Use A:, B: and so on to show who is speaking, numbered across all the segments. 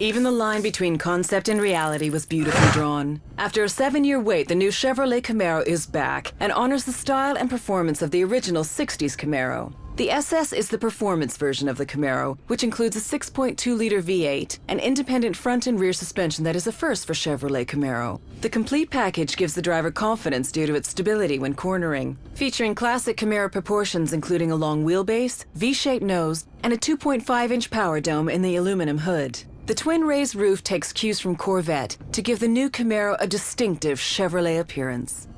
A: Even the line between concept and reality was beautifully drawn. After a 7-year wait, the new Chevrolet Camaro is back and honors the style and performance of the original 60s Camaro. The SS is the performance version of the Camaro, which includes a 6.2-liter V8, an independent front and rear suspension that is a first for Chevrolet Camaro. The complete package gives the driver confidence due to its stability when cornering, featuring classic Camaro proportions including a long wheelbase, V-shaped nose, and a 2.5-inch power dome in the aluminum hood. The twin raised roof takes cues from Corvette to give the new Camaro a distinctive Chevrolet appearance.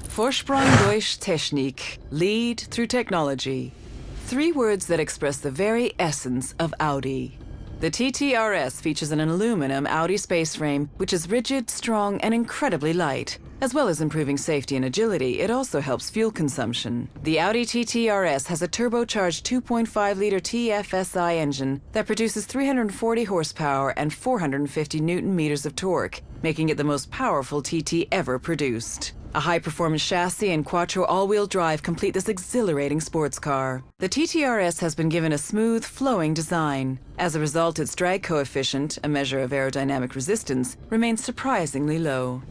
A: Vorsprung durch Technik, lead through technology. 3 words that express the very essence of Audi. The TTRS features an aluminum Audi space frame, which is rigid, strong, and incredibly light. As well as improving safety and agility, it also helps fuel consumption. The Audi TTRS has a turbocharged 2.5-liter TFSI engine that produces 340 horsepower and 450 newton-meters of torque, making it the most powerful TT ever produced. A high-performance chassis and quattro all-wheel drive complete this exhilarating sports car. The TTRS has been given a smooth, flowing design. As a result, its drag coefficient, a measure of aerodynamic resistance, remains surprisingly low.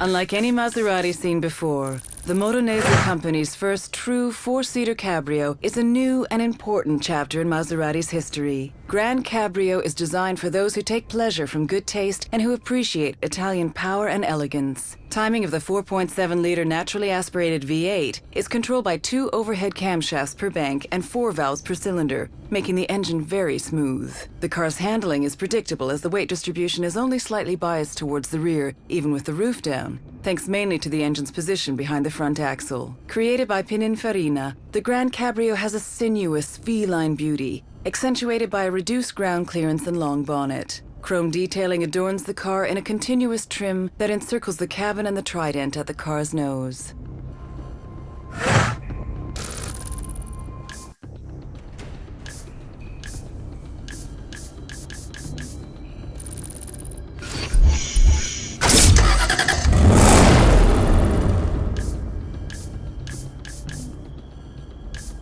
A: Unlike any Maserati seen before, the Motonesie company's first true 4-seater cabrio is a new and important chapter in Maserati's history. Grand Cabrio is designed for those who take pleasure from good taste and who appreciate Italian power and elegance. Timing of the 4.7-liter naturally aspirated V8 is controlled by 2 overhead camshafts per bank and 4 valves per cylinder, making the engine very smooth. The car's handling is predictable as the weight distribution is only slightly biased towards the rear, even with the roof down, thanks mainly to the engine's position behind the front axle. Created by Pininfarina, the Grand Cabrio has a sinuous, feline beauty, accentuated by a reduced ground clearance and long bonnet. Chrome detailing adorns the car in a continuous trim that encircles the cabin and the trident at the car's nose.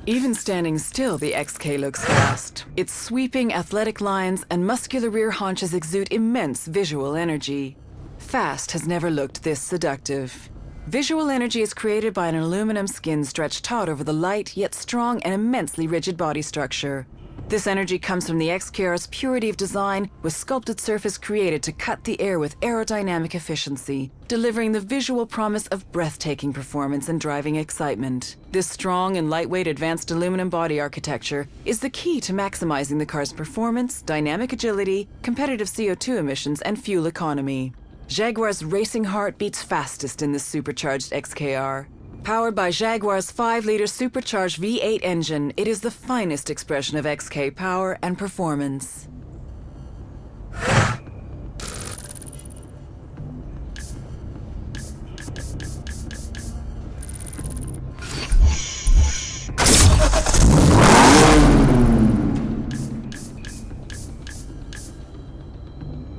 A: Even standing still, the XK looks fast. Its sweeping, athletic lines and muscular rear haunches exude immense visual energy. Fast has never looked this seductive. Visual energy is created by an aluminum skin stretched taut over the light, yet strong and immensely rigid body structure. This energy comes from the XKR's purity of design, with sculpted surface created to cut the air with aerodynamic efficiency, delivering the visual promise of breathtaking performance and driving excitement. This strong and lightweight advanced aluminum body architecture is the key to maximizing the car's performance, dynamic agility, competitive CO2 emissions, and fuel economy. Jaguar's racing heart beats fastest in this supercharged XKR. Powered by Jaguar's 5-liter supercharged V8 engine, it is the finest expression of XK power and performance.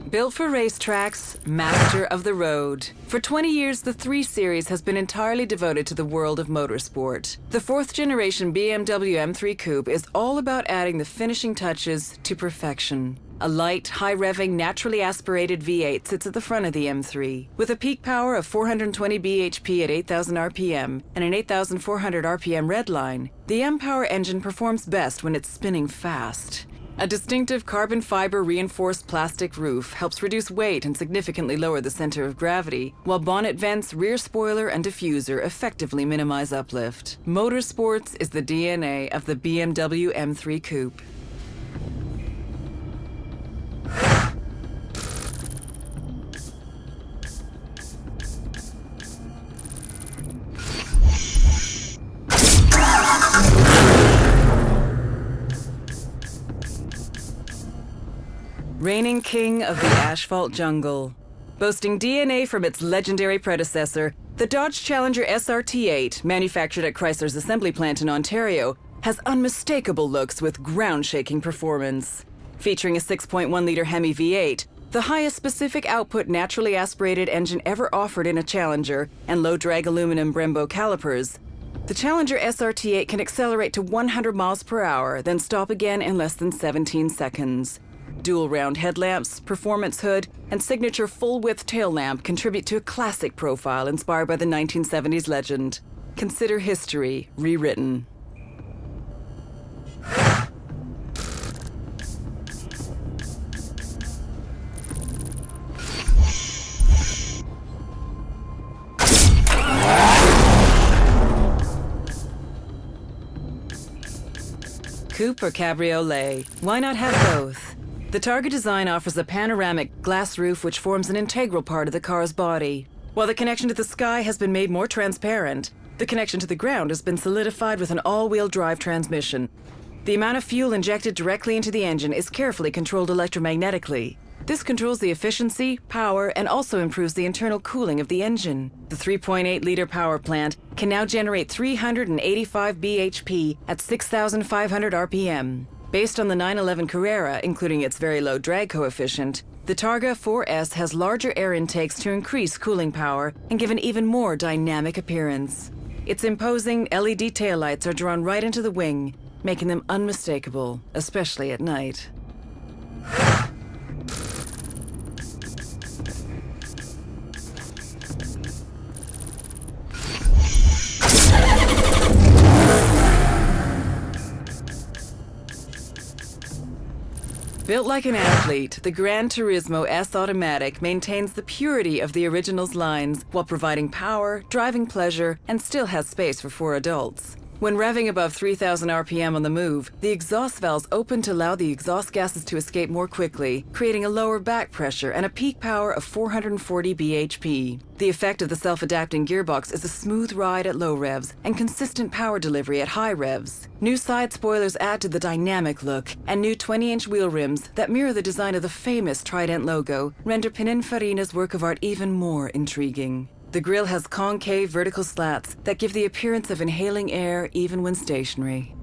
A: Built for racetracks, master of the road. For 20 years, the 3 Series has been entirely devoted to the world of motorsport. The 4th generation BMW M3 Coupe is all about adding the finishing touches to perfection. A light, high-revving, naturally aspirated V8 sits at the front of the M3. With a peak power of 420 bhp at 8,000 RPM and an 8,400 RPM redline, the M-Power engine performs best when it's spinning fast. A distinctive carbon fiber reinforced plastic roof helps reduce weight and significantly lower the center of gravity, while bonnet vents, rear spoiler, and diffuser effectively minimize uplift. Motorsports is the DNA of the BMW M3 Coupe. reigning king of the asphalt jungle. Boasting DNA from its legendary predecessor, the Dodge Challenger SRT8, manufactured at Chrysler's assembly plant in Ontario, has unmistakable looks with ground-shaking performance. Featuring a 6.1-liter Hemi V8, the highest specific output naturally aspirated engine ever offered in a Challenger, and low-drag aluminum Brembo calipers, the Challenger SRT8 can accelerate to 100 miles per hour, then stop again in less than 17 seconds. Dual-round headlamps, performance hood, and signature full-width tail lamp contribute to a classic profile inspired by the 1970s legend. Consider history rewritten. Coupe or cabriolet? Why not have both? The Targa design offers a panoramic glass roof which forms an integral part of the car's body. While the connection to the sky has been made more transparent, the connection to the ground has been solidified with an all-wheel drive transmission. The amount of fuel injected directly into the engine is carefully controlled electromagnetically. This controls the efficiency, power, and also improves the internal cooling of the engine. The 3.8-liter power plant can now generate 385 bhp at 6,500 RPM. Based on the 911 Carrera, including its very low drag coefficient, the Targa 4S has larger air intakes to increase cooling power and give an even more dynamic appearance. Its imposing LED taillights are drawn right into the wing, making them unmistakable, especially at night. Built like an athlete, the Gran Turismo S Automatic maintains the purity of the original's lines while providing power, driving pleasure, and still has space for 4 adults. When revving above 3,000 RPM on the move, the exhaust valves open to allow the exhaust gases to escape more quickly, creating a lower back pressure and a peak power of 440 bhp. The effect of the self-adapting gearbox is a smooth ride at low revs and consistent power delivery at high revs. New side spoilers add to the dynamic look, and new 20-inch wheel rims that mirror the design of the famous Trident logo render Pininfarina's work of art even more intriguing. The grille has concave vertical slats that give the appearance of inhaling air even when stationary.